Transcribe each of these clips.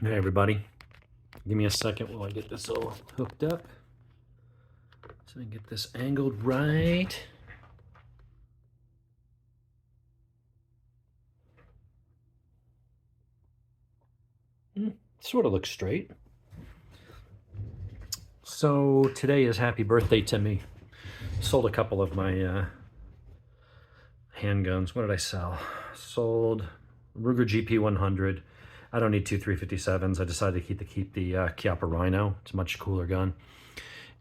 Hey everybody, give me a second while I get this all hooked up so I can get this angled right. Sort of looks straight. So today is happy birthday to me. Sold a couple of my handguns. What did I sell? Sold Ruger GP 100. I don't need two 357s. I decided to keep the Chiappa Rhino. It's a much cooler gun.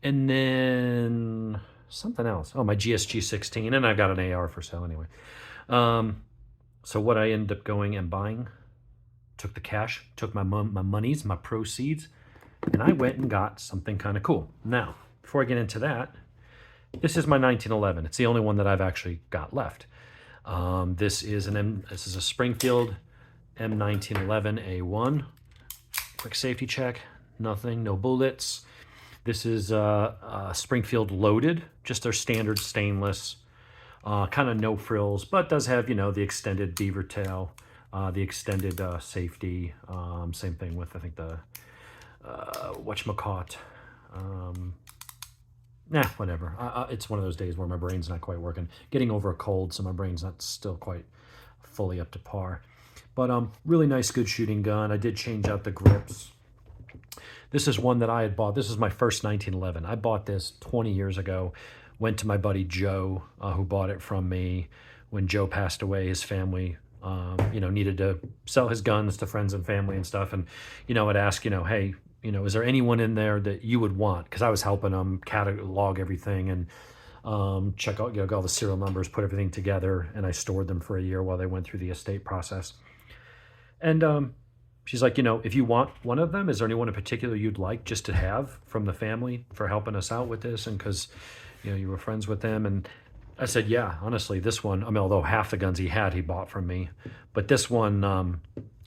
And then something else. Oh, my GSG 16, and I've got an AR for sale anyway. So what I ended up going and buying, took the cash, took my monies, my proceeds, and I went and got something kind of cool. Now, before I get into that, this is my 1911. It's the only one that I've actually got left. This is a Springfield M1911A1. Quick safety check. Nothing, no bullets. This is Springfield loaded, just their standard stainless, kind of no frills, but does have, the extended beaver tail, the extended safety. Same thing with, I think, the whatchamacallit. Whatever. It's one of those days where my brain's not quite working. Getting over a cold, so my brain's not still quite fully up to par. But really nice, good shooting gun. I did change out the grips. This is one that I had bought. This is my first 1911. I bought this 20 years ago. Went to my buddy Joe, who bought it from me. When Joe passed away, his family, needed to sell his guns to friends and family and stuff. And, I'd ask, hey, is there anyone in there that you would want? Because I was helping them catalog everything and check out, all the serial numbers, put everything together. And I stored them for a year while they went through the estate process. And she's like, if you want one of them, is there anyone in particular you'd like just to have from the family for helping us out with this? And because, you were friends with them. And I said, yeah, honestly, this one, although half the guns he had, he bought from me. But this one,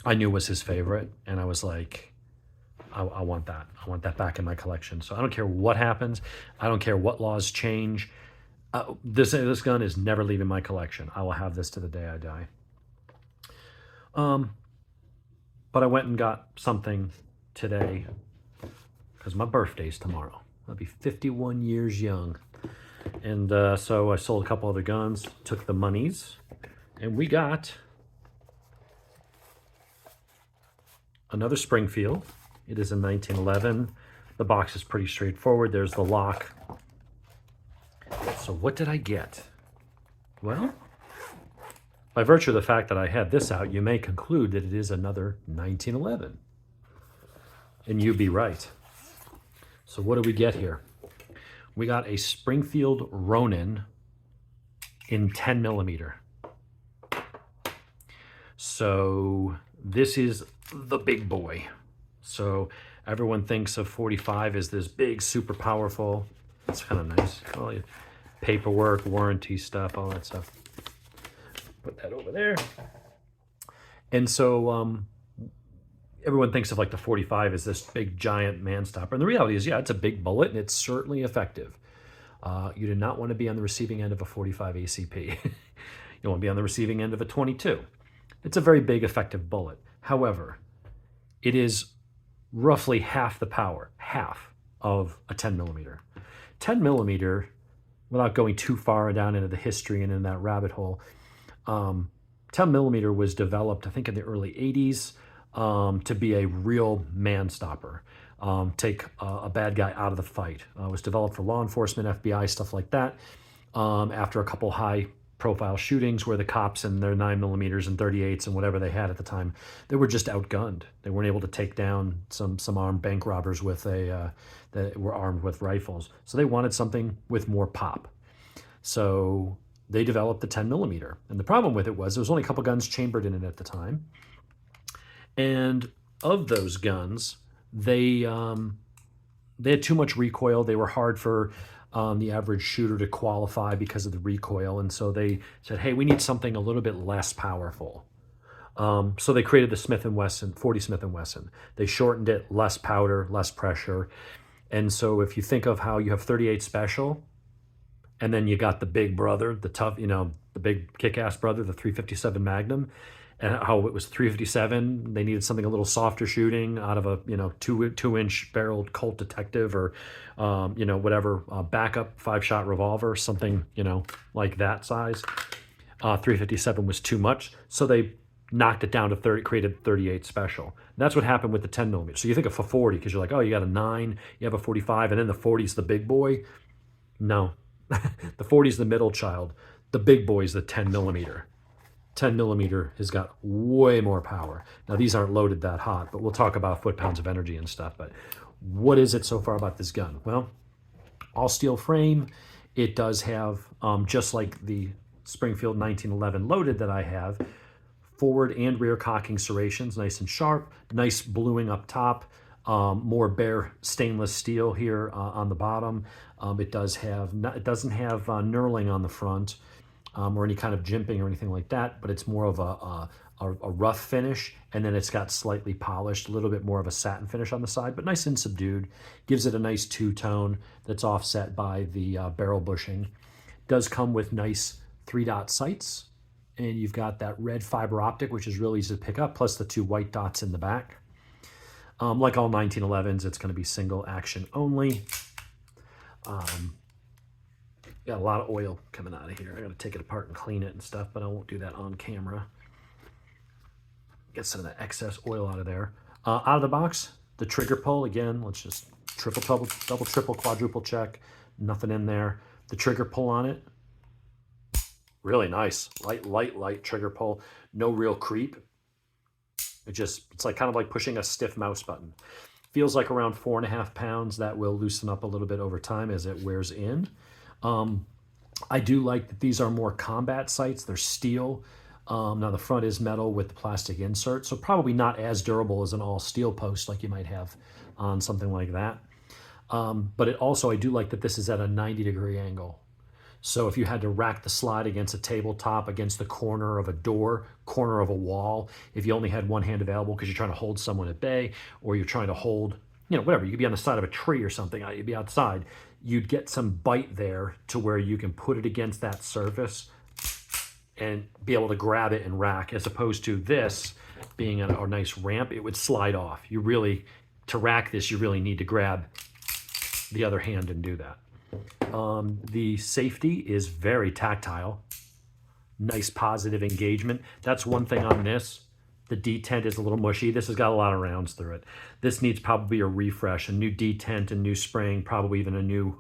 I knew was his favorite. And I was like, I want that. I want that back in my collection. So I don't care what happens. I don't care what laws change. This gun is never leaving my collection. I will have this to the day I die. But I went and got something today because my birthday's tomorrow. I'll be 51 years young. And so I sold a couple other guns, took the monies, and we got another Springfield. It is a 1911. The box is pretty straightforward. There's the lock. So what did I get? Well, by virtue of the fact that I had this out, you may conclude that it is another 1911. And you'd be right. So what do we get here? We got a Springfield Ronin in 10 millimeter. So this is the big boy. So everyone thinks of 45 as this big, super powerful. It's kind of nice. All your paperwork, warranty stuff, all that stuff. Put that over there. And so everyone thinks of like the 45 as this big giant man stopper. And the reality is, yeah, it's a big bullet and it's certainly effective. You do not want to be on the receiving end of a 45 ACP. You want to be on the receiving end of a 22. It's a very big, effective bullet. However, it is roughly half the power, half of a 10 millimeter. 10 millimeter, without going too far down into the history and in that rabbit hole, 10 millimeter was developed, I think, in the early 80s to be a real man stopper. Take a bad guy out of the fight. It was developed for law enforcement, FBI, stuff like that. After a couple high-profile shootings where the cops and their 9 millimeters and 38s and whatever they had at the time, they were just outgunned. They weren't able to take down some armed bank robbers with that were armed with rifles. So they wanted something with more pop. So they developed the 10 millimeter. And the problem with it was there was only a couple guns chambered in it at the time. And of those guns, they had too much recoil. They were hard for the average shooter to qualify because of the recoil. And so they said, hey, we need something a little bit less powerful. So they created the Smith & Wesson, 40 Smith & Wesson. They shortened it, less powder, less pressure. And so if you think of how you have 38 Special, and then you got the big brother, the tough, the big kick-ass brother, the 357 Magnum, and how it was 357. They needed something a little softer shooting out of a, you know, two-inch barreled Colt Detective, or you know, whatever, backup 5-shot revolver, something, you know, like that size. 357 was too much, so they knocked it down to 30, created 38 special. And that's what happened with the 10 millimeter. So you think of a 40 because you're like, oh, you got a 9, you have a 45, and then the 40 is the big boy. No, the 40 is the middle child. The big boy is the 10 millimeter. 10 millimeter has got way more power. Now these aren't loaded that hot, but we'll talk about foot-pounds of energy and stuff. But what is it so far about this gun? Well, all steel frame. It does have, just like the Springfield 1911 loaded that I have, forward and rear cocking serrations, nice and sharp, nice bluing up top, more bare stainless steel here on the bottom. It doesn't have knurling on the front, or any kind of jimping or anything like that, but it's more of a rough finish, and then it's got slightly polished, a little bit more of a satin finish on the side, but nice and subdued. Gives it a nice two-tone that's offset by the barrel bushing. Does come with nice 3-dot sights, and you've got that red fiber optic, which is really easy to pick up, plus the 2 white dots in the back. Like all 1911s, it's going to be single action only. Got a lot of oil coming out of here. I got to take it apart and clean it and stuff, but I won't do that on camera. Get some of the excess oil out of there. Out of the box, the trigger pull, again, let's just triple, double, triple, quadruple check. Nothing in there. The trigger pull on it, really nice. Light trigger pull. No real creep. It's like kind of like pushing a stiff mouse button. Feels like around 4.5 pounds. That will loosen up a little bit over time as it wears in. I do like that these are more combat sights. They're steel. Now the front is metal with the plastic insert, so probably not as durable as an all steel post like you might have on something like that. But it also, I do like that this is at a 90-degree angle. So if you had to rack the slide against a tabletop, against the corner of a door, corner of a wall, if you only had one hand available because you're trying to hold someone at bay, or you're trying to hold, you know, whatever, you could be on the side of a tree or something, you'd be outside, you'd get some bite there to where you can put it against that surface and be able to grab it and rack, as opposed to this being a nice ramp, it would slide off. You really, to rack this, you really need to grab the other hand and do that. The safety is very tactile. Nice positive engagement. That's one thing on this. The detent is a little mushy. This has got a lot of rounds through it. This needs probably a refresh, a new detent, a new spring, probably even a new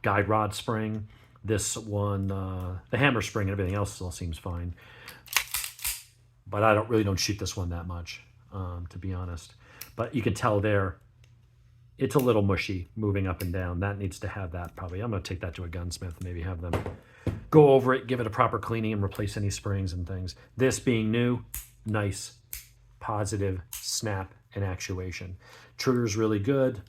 guide rod spring. This one, the hammer spring and everything else still seems fine. But I really don't shoot this one that much, to be honest. But you can tell there, it's a little mushy moving up and down. That needs to have that probably. I'm going to take that to a gunsmith and maybe have them go over it, give it a proper cleaning, and replace any springs and things. This being new, nice, positive snap and actuation. Trigger's really good.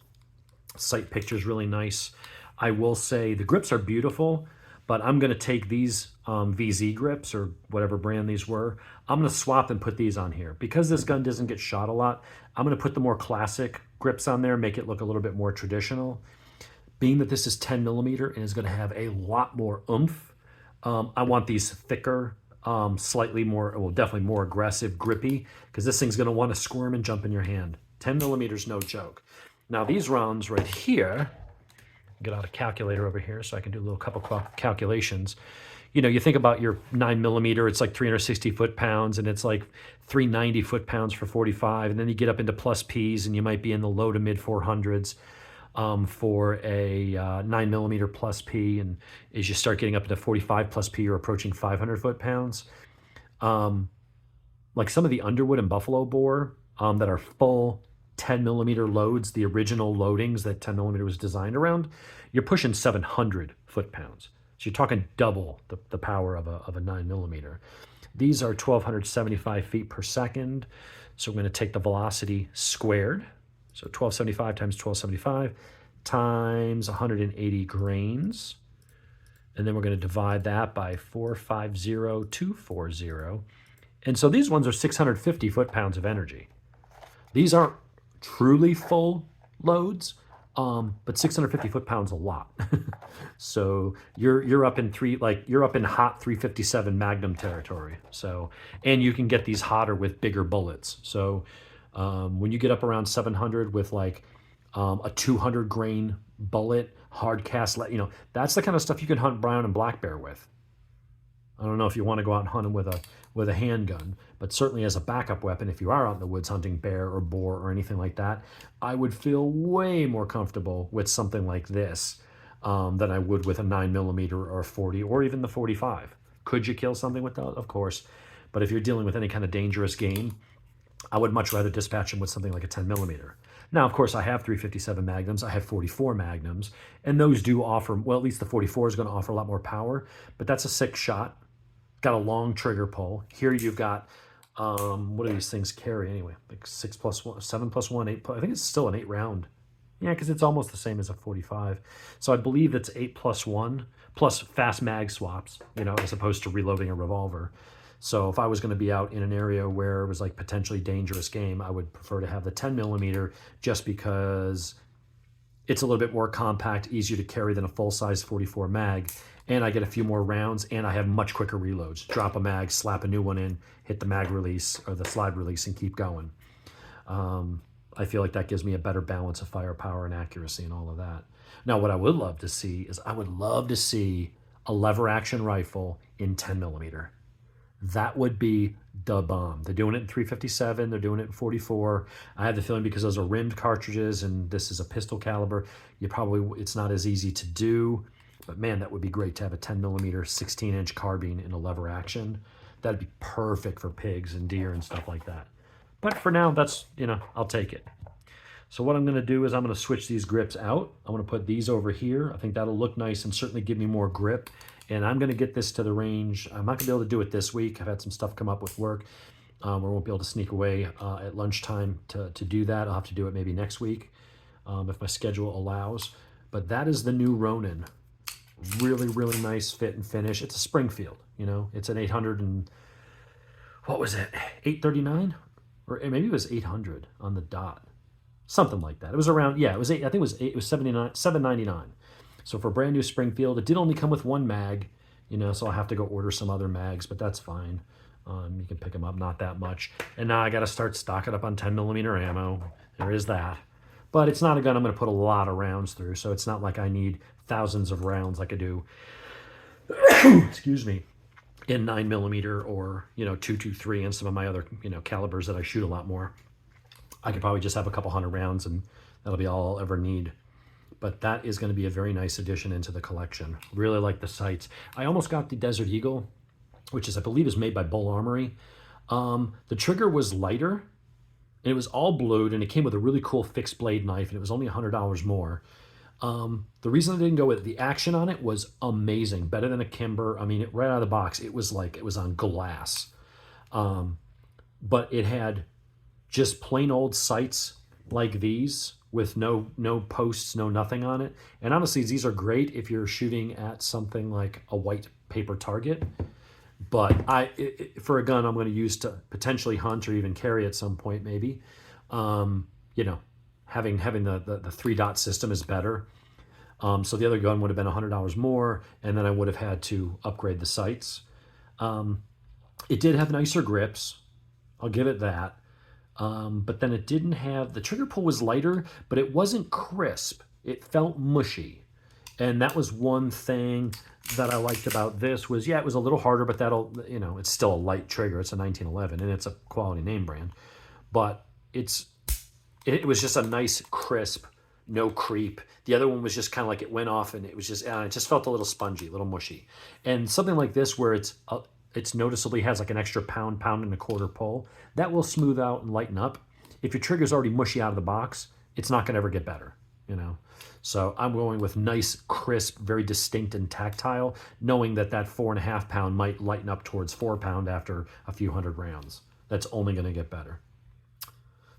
Sight picture's really nice. I will say the grips are beautiful, but I'm going to take these VZ grips, or whatever brand these were. I'm going to swap and put these on here. Because this gun doesn't get shot a lot, I'm going to put the more classic grips on there, make it look a little bit more traditional. Being that this is 10 millimeter and is going to have a lot more oomph, I want these thicker, slightly more, well, definitely more aggressive, grippy, because this thing's going to want to squirm and jump in your hand. 10 millimeters, no joke. Now these rounds right here, get out a calculator over here so I can do a little couple calculations. You know, you think about your 9 millimeter, it's like 360 foot-pounds, and it's like 390 foot-pounds for 45, and then you get up into plus Ps, and you might be in the low to mid 400s for a 9 millimeter plus P, and as you start getting up into 45 plus P, you're approaching 500 foot-pounds. Like some of the Underwood and Buffalo bore that are full 10 millimeter loads, the original loadings that 10 millimeter was designed around, you're pushing 700 foot-pounds. So you're talking double the power of a 9 millimeter. These are 1,275 feet per second. So we're going to take the velocity squared. So 1,275 times 1,275 times 180 grains. And then we're going to divide that by 450,240. And so these ones are 650 foot-pounds of energy. These aren't truly full loads, But 650 foot-pounds a lot. So you're up in you're up in hot 357 Magnum territory. So, and you can get these hotter with bigger bullets. So when you get up around 700 with like a 200 grain bullet, hard cast, that's the kind of stuff you can hunt brown and black bear with. I don't know if you want to go out and hunt them with a handgun, but certainly as a backup weapon, if you are out in the woods hunting bear or boar or anything like that, I would feel way more comfortable with something like this than I would with a 9mm or 40 or even the 45. Could you kill something with that? Of course. But if you're dealing with any kind of dangerous game, I would much rather dispatch them with something like a 10mm. Now, of course, I have 357 Magnums. I have 44 Magnums, and those do offer, well, at least the 44 is going to offer a lot more power, but that's a 6-shot. Got a long trigger pull. Here you've got, what do these things carry anyway? Like 6 plus 1, 7 plus 1, 8 plus, I think it's still an 8 round. Yeah, because it's almost the same as a 45. So I believe it's 8 plus 1, plus fast mag swaps, as opposed to reloading a revolver. So if I was going to be out in an area where it was like potentially dangerous game, I would prefer to have the 10mm just because it's a little bit more compact, easier to carry than a full-size 44 mag, and I get a few more rounds, and I have much quicker reloads. Drop a mag, slap a new one in, hit the mag release or the slide release, and keep going. I feel like that gives me a better balance of firepower and accuracy and all of that. Now, what I would love to see is I would love to see a lever action rifle in 10mm. That would be the bomb. They're doing it in 357. They're doing it in 44. I have the feeling because those are rimmed cartridges and this is a pistol caliber, it's not as easy to do. But man, that would be great to have a 10mm 16-inch carbine in a lever action. That'd be perfect for pigs and deer and stuff like that. But for now, that's, I'll take it. So what I'm going to do is I'm going to switch these grips out. I'm going to put these over here. I think that'll look nice and certainly give me more grip. And I'm going to get this to the range. I'm not going to be able to do it this week. I've had some stuff come up with work. We won't be able to sneak away at lunchtime to do that. I'll have to do it maybe next week if my schedule allows. But that is the new Ronin. Really, really nice fit and finish. It's a Springfield, It's an 800 and, what was it, 839? Or maybe it was 800 on the dot. Something like that. It was around, yeah, it was 8, I think it was 799. So for a brand new Springfield, it did only come with one mag, so I'll have to go order some other mags, but that's fine. You can pick them up, not that much. And now I got to start stocking up on 10mm ammo. There is that. But it's not a gun I'm going to put a lot of rounds through, so it's not like I need thousands of rounds like I do, excuse me, in 9mm or, 223 and some of my other, calibers that I shoot a lot more. I could probably just have a couple hundred rounds and that'll be all I'll ever need. But that is going to be a very nice addition into the collection. Really like the sights. I almost got the Desert Eagle, which I believe is made by Bull Armory. The trigger was lighter, and it was all blued, and it came with a really cool fixed blade knife, and it was only $100 more. The reason I didn't go with it, the action on it was amazing, better than a Kimber. I mean, right out of the box, it was like it was on glass. But it had just plain old sights like these with no posts, no nothing on it. And honestly, these are great if you're shooting at something like a white paper target. But for a gun I'm going to use to potentially hunt or even carry at some point maybe, having the 3-dot system is better. So the other gun would have been $100 more, and then I would have had to upgrade the sights. It did have nicer grips. I'll give it that. But then it didn't have, the trigger pull was lighter, but it wasn't crisp. It felt mushy. And that was one thing that I liked about this was, yeah, it was a little harder, but it's still a light trigger. It's a 1911 and it's a quality name brand, but it was just a nice crisp, no creep. The other one was just kind of like it went off and it just felt a little spongy, a little mushy. And something like this where it's noticeably has like an extra pound and a quarter pull, that will smooth out and lighten up. If your trigger's already mushy out of the box, it's not going to ever get better, So I'm going with nice, crisp, very distinct and tactile, knowing that 4.5 pound might lighten up towards 4 pound after a few hundred rounds. That's only going to get better.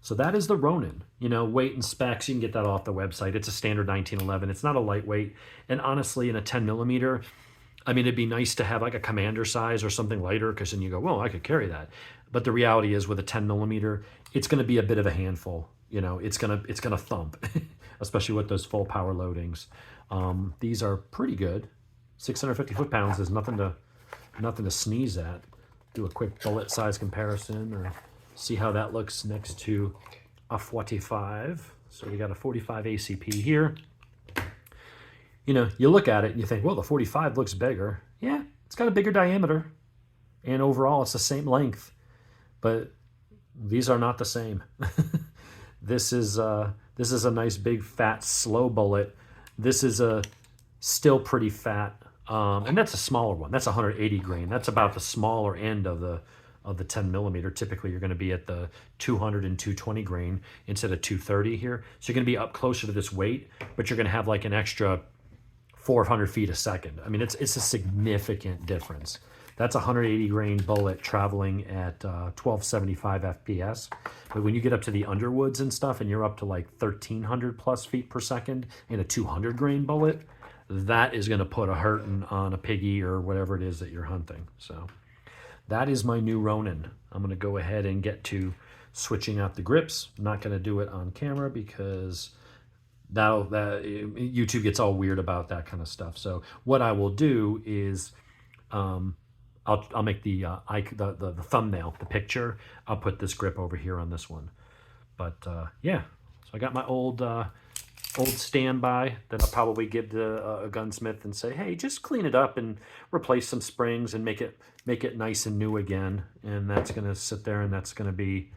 So that is the Ronin. Weight and specs, you can get that off the website. It's a standard 1911. It's not a lightweight. And honestly, in a 10mm, I mean, it'd be nice to have like a commander size or something lighter, because then you go, well, I could carry that. But the reality is with a 10mm, it's going to be a bit of a handful. It's going to thump. especially with those full power loadings. These are pretty good. 650 foot-pounds is nothing to sneeze at. Do a quick bullet size comparison or see how that looks next to a 45. So we got a 45 ACP here. You know, you look at it and you think, well, the 45 looks bigger. Yeah, it's got a bigger diameter. And overall, it's the same length. But these are not the same. This is a nice, big, fat, slow bullet. This is a still pretty fat. And that's a smaller one. That's 180 grain. That's about the smaller end of the 10 millimeter. Typically, you're going to be at the 200 and 220 grain instead of 230 here. So you're going to be up closer to this weight, but you're going to have like an extra 400 feet a second. I mean, it's a significant difference. That's a 180 grain bullet traveling at 1275 FPS. But when you get up to the underwoods and stuff, and you're up to like 1300 plus feet per second in a 200 grain bullet, that is going to put a hurting on a piggy or whatever it is that you're hunting. So that is my new Ronin. I'm going to go ahead and get to switching out the grips. I'm not going to do it on camera because YouTube gets all weird about that kind of stuff. So what I will do is I'll make the thumbnail, the picture. I'll put this grip over here on this one. But yeah, so I got my old standby that I'll probably give to a gunsmith and say, hey, just clean it up and replace some springs and make it nice and new again. And that's going to sit there, and that's going to be,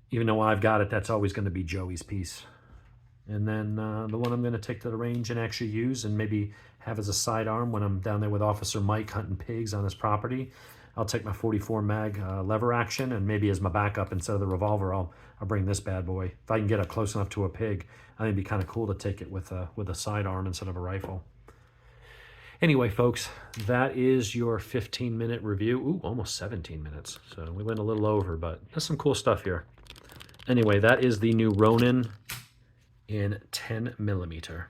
even though I've got it, that's always going to be Joey's piece. And then the one I'm going to take to the range and actually use and maybe have as a sidearm when I'm down there with Officer Mike hunting pigs on his property. I'll take my 44 mag lever action, and maybe as my backup instead of the revolver, I'll bring this bad boy. If I can get up close enough to a pig, I think it'd be kind of cool to take it with a sidearm instead of a rifle. Anyway, folks, that is your 15-minute review. Ooh, almost 17 minutes. So we went a little over, but there's some cool stuff here. Anyway, that is the new Ronin in 10 millimeter.